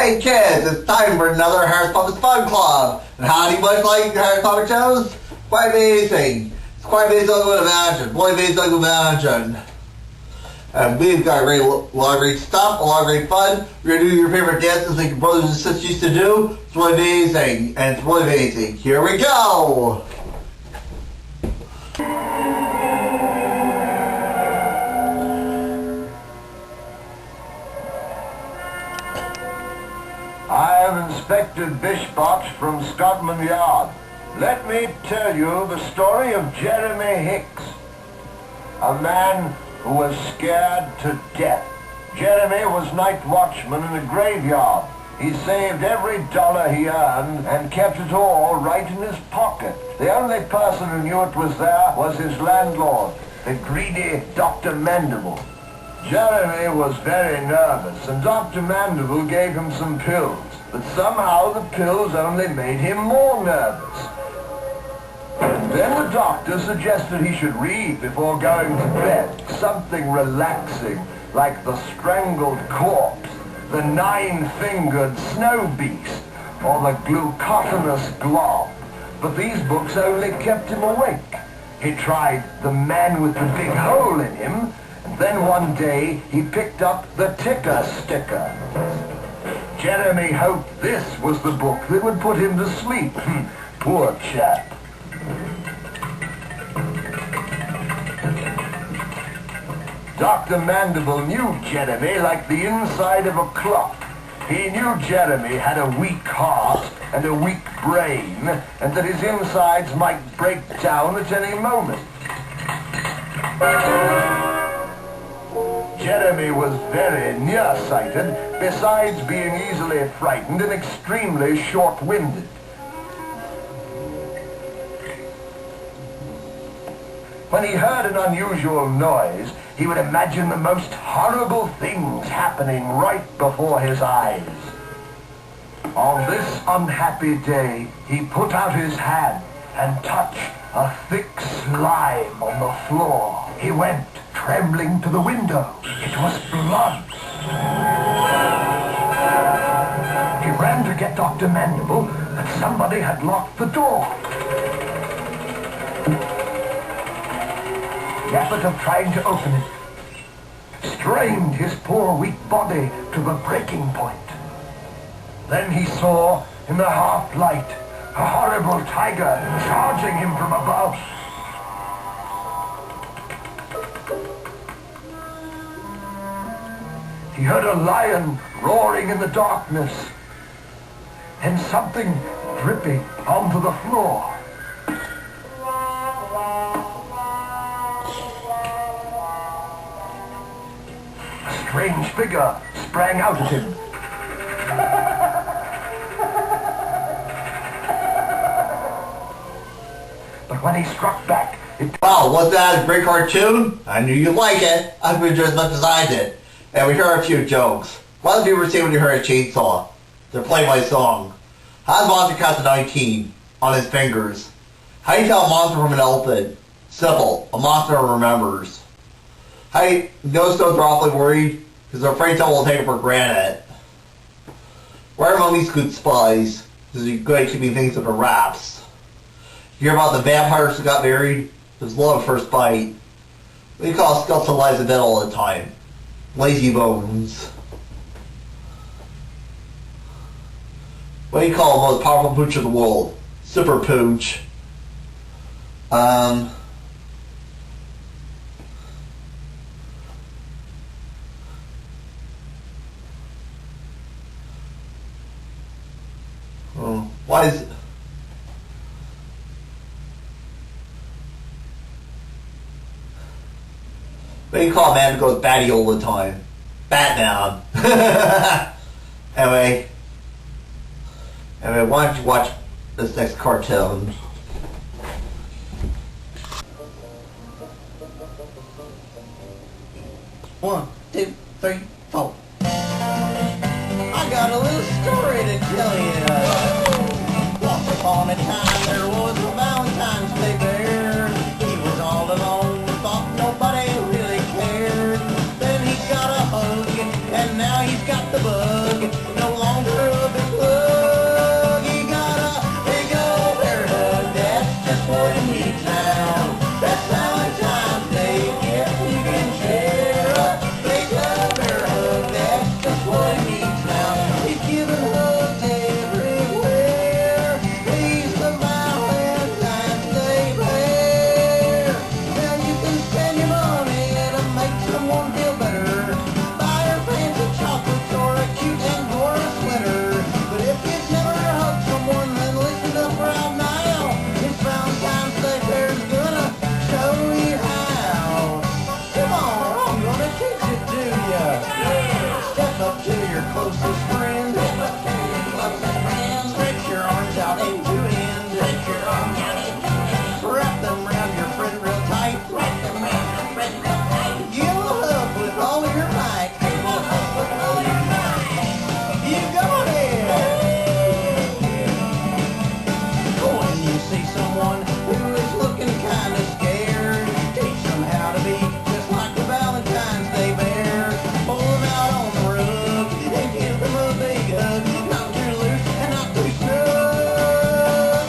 Hey kids, it's time for another Harris Puppets Fun Club. And how do you much like Harris Puppet shows? Quite amazing. It's quite amazing like you would imagine. Quite amazing like you would imagine. And we've got a lot of great stuff, a lot of great fun. We're going to do your favorite dances like your brothers and sisters used to do. It's really amazing. And it's really amazing. Here we go! I have Inspector Bishbot from Scotland Yard. Let me tell you the story of Jeremy Hicks, a man who was scared to death. Jeremy was night watchman in a graveyard. He saved every dollar he earned and kept it all right in his pocket. The only person who knew it was there was his landlord, the greedy Dr. Mandible. Jeremy was very nervous, and Dr. Mandible gave him some pills, but somehow the pills only made him more nervous. Then the doctor suggested he should read before going to bed, something relaxing, like The Strangled Corpse, The Nine-Fingered Snow Beast, or The Glucotinous Glob. But these books only kept him awake. He tried The Man with the Big Hole in Him, and then one day he picked up The Ticker Sticker. Jeremy hoped this was the book that would put him to sleep. Poor chap. Dr. Mandible knew Jeremy like the inside of a clock. He knew Jeremy had a weak heart and a weak brain, and that his insides might break down at any moment. Jeremy was very nearsighted, besides being easily frightened and extremely short-winded. When he heard an unusual noise, he would imagine the most horrible things happening right before his eyes. On this unhappy day, he put out his hand and touched a thick slime on the floor. He went trembling to the window. It was blood. He ran to get Dr. Mandible, but somebody had locked the door. The effort of trying to open it strained his poor weak body to the breaking point. Then he saw, in the half-light, a horrible tiger charging him from above. He heard a lion roaring in the darkness, and something dripping onto the floor. A strange figure sprang out at him. But when he struck back, Wow, wasn't that a great cartoon? I knew you'd like it. I enjoyed it as much as I did. And we heard a few jokes. What did you ever say when you heard a chainsaw? They're playing my song. How does Monster count to 19 on his fingers? How do you tell a monster from an elephant? Simple. A monster remembers. How do you know stones are awfully worried? Because they're afraid someone will take it for granted. Why are mummies good spies? Because they're good at keeping things under wraps. You hear about the vampires who got married? There's love at first bite. What do you call a skeleton lies in bed all the time? Lazy bones. What do you call the most powerful pooch in the world? Super pooch. Why is... What do you call a man who goes batty all the time? Batman. Anyway, why don't you watch this next cartoon? One, two, three, four. I got a little story to tell you. Once upon a time there was a Valentine's Day bear. He was all alone, thought nobody really cared. Then he got a hug, and now he's got the bug. No longer good, not too loose and not too strong.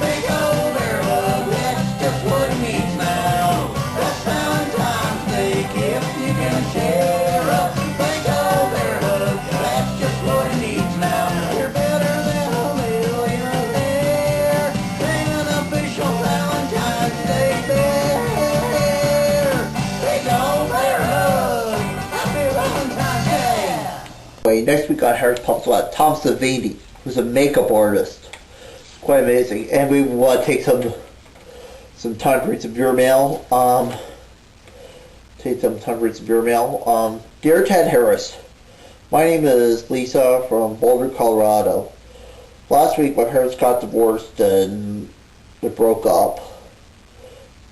Big old bear hug, that's just what it needs now. That's Valentine's Day gift you can share. Big old bear hug, that's just what it needs now. You're better than a millionaire than an official Valentine's Day bear. Big old bear hug, happy Valentine's Day. Next we got Harris Pumps about Tom Savini, who's a makeup artist. Quite amazing. And we want to take some time to read some viewer mail. Dear Ted Harris, my name is Lisa from Boulder, Colorado. Last week my parents got divorced and we broke up.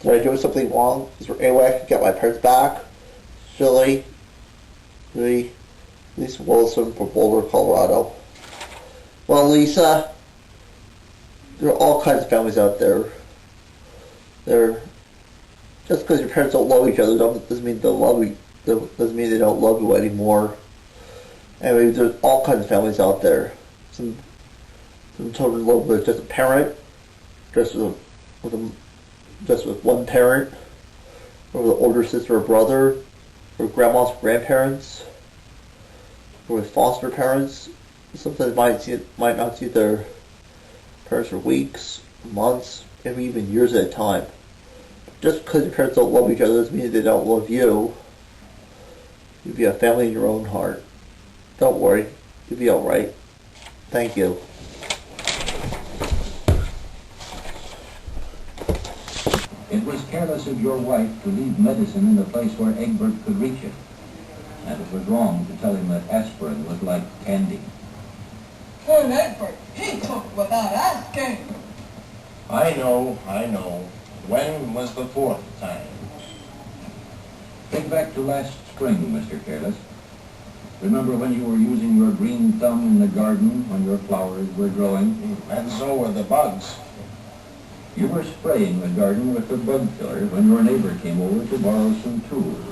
Did I do something wrong? Is there any way I can get my parents back? Silly. Lisa Wilson from Boulder, Colorado. Well, Lisa, there are all kinds of families out there. Just because your parents don't love each other doesn't mean they doesn't mean they don't love you anymore. Anyway, there's all kinds of families out there. Some children love with just a parent, just with one parent, or with an older sister or brother, or grandma's grandparents, or with foster parents. Sometimes might not see their parents for weeks, months, maybe even years at a time. Just because your parents don't love each other doesn't mean they don't love you. You'll be a family in your own heart. Don't worry, you'll be alright. Thank you. It was careless of your wife to leave medicine in the place where Egbert could reach it. And it was wrong to tell him that aspirin was like candy. Poor Egbert, he took without asking. I know. When was the fourth time? Think back to last spring, Mr. Careless. Remember when you were using your green thumb in the garden when your flowers were growing? And so were the bugs. You were spraying the garden with the bug killer when your neighbor came over to borrow some tools.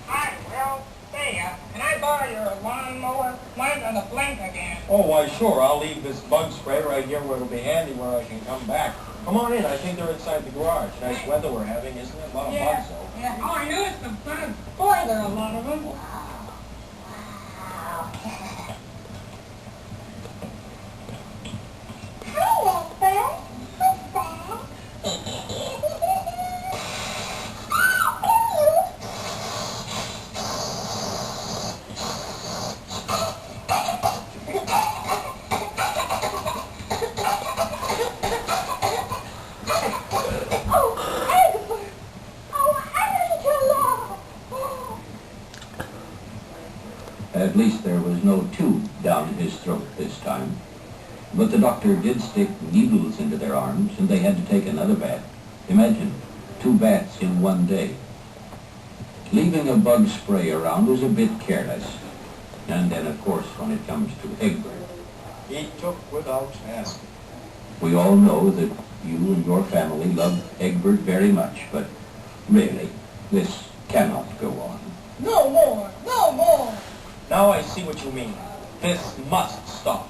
Hi, Will. Hey, can I borrow your lawnmower? Mine's on the blink again. Oh, why sure. I'll leave this bug spray right here where it'll be handy where I can come back. Come on in. I think they're inside the garage. Nice weather we're having, isn't it? A lot of bugs, though. Yeah. Oh, I knew it's the bugs. Boy, there are a lot of them. At least there was no tube down his throat this time. But the doctor did stick needles into their arms, and they had to take another bath. Imagine, 2 baths in one day. Leaving a bug spray around was a bit careless. And then, of course, when it comes to Egbert. He took without asking. We all know that you and your family love Egbert very much, but really, this cannot go on. No more. No more. Now I see what you mean. This must stop.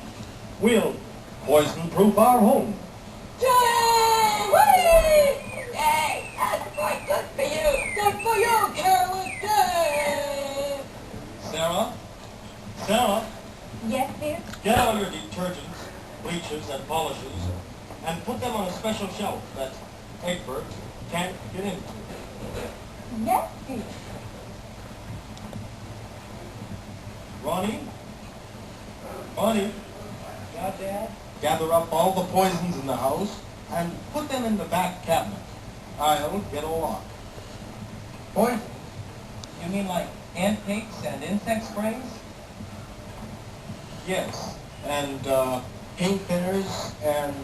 We'll poison-proof our home. Yay! Whee! Yay! That's quite good for you. Good for you, Careless. Yay! Sarah? Yes, dear? Get all your detergents, bleaches, and polishes, and put them on a special shelf that Egbert can't get into. Yes, dear. Ronnie? Yeah, Dad? Gather up all the poisons in the house and put them in the back cabinet. I'll get a lock. Poison? You mean like ant cakes and insect sprays? Yes, and paint thinners and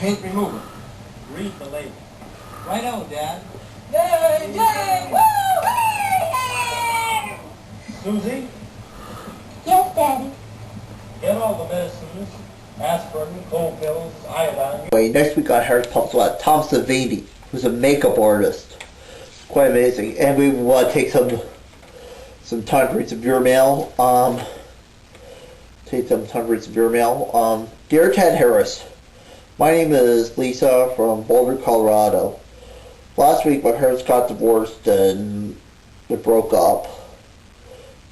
paint remover. Read the label. Righto, Dad. Yay! Yay! Woo! Yay! Susie, Yes, Daddy. get all the medicines, aspirin, cold pills, iodine. Next we got Harris Pumps about Tom Savini, who's a makeup artist. Quite amazing. And we want to take some some time to read some viewer mail. Take some time to read some viewer mail. Dear Ted Harris, my name is Lisa from Boulder, Colorado. Last week my parents got divorced and we broke up.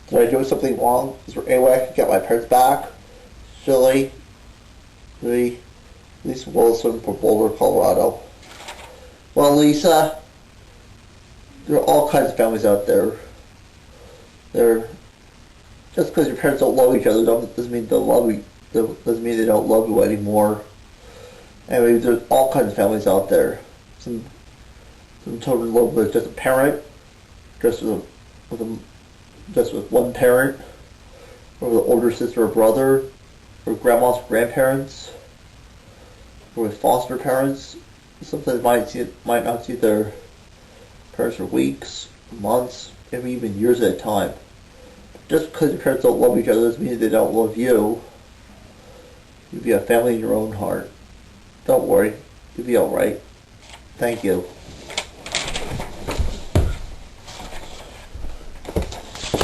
Did I do something wrong? Is there any way I can get my parents back? Silly. Lisa Wilson from Boulder, Colorado. Well, Lisa, there are all kinds of families out there. Just because your parents don't love each other doesn't mean doesn't mean they don't love you anymore. Anyway, there's all kinds of families out there. Some children live with just a parent, just with one parent, or with an older sister or brother, or grandma's grandparents, or with foster parents. Sometimes might not see their parents for weeks, months, maybe even years at a time. Just because your parents don't love each other doesn't mean they don't love you. You'll be a family in your own heart. Don't worry, you'll be alright. Thank you.